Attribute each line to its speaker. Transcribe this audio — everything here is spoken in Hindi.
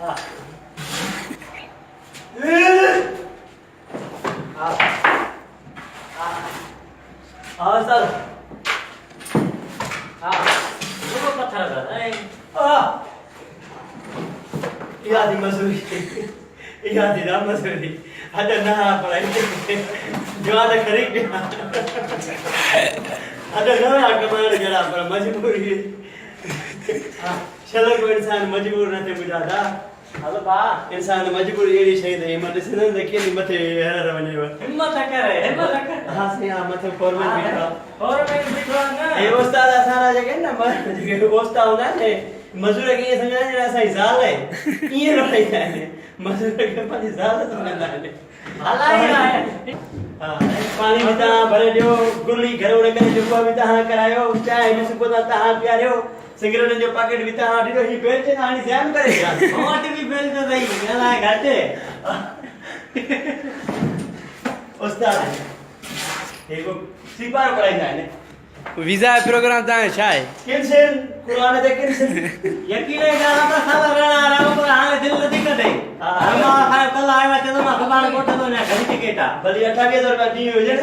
Speaker 1: हाँ हाँ सर हाँ
Speaker 2: वो पत्थर था नहीं
Speaker 1: याद ही मसूरी याद ही Ram Mussoorie ada nah apa lagi jual kering ada nah kemana जरा पर मजबूरी चलो कोई इंसान मजबूर न थे बुझाता
Speaker 2: हेलो बा
Speaker 1: इंसान मजबूर एड़ी शई दे मते सिनन दे के मथे हर वने
Speaker 2: हिम्मत करे
Speaker 1: हां से हां मथे फॉरमल बिठा
Speaker 2: और मैं बिठवा ना
Speaker 1: ए उस्ताद सारा जगह ना जगह उस्ताद ना ने मजूर के समझा जरा सही जाल है ये रोई है मजूर के पानी जाल समझना है
Speaker 2: हला ही है
Speaker 1: हां पानी भी ता भरे दियो गुल्ली घर उड़े करे जो भी ता करायो चाय भी सुको ता पियारियो सिगरेट जो पैकेट भी ता दियो ही बेचे नानी ध्यान करेगा
Speaker 2: मोट भी बेल तो दई गला घाटे
Speaker 1: उस्ताद एगो सिपार पढ़ाई जाए ने
Speaker 3: वीजा प्रोग्राम ताए छाए
Speaker 1: कैंसिल कुरान दे कैंसिल
Speaker 2: यकीन है जाना तो साला रहना आराम पर हां दिल न दिक्कत है हम खाए कल आया थे तो मैं खबर कोट तो ना घड़ी टिकट
Speaker 1: भली 28,000 रुपया दी हो जाए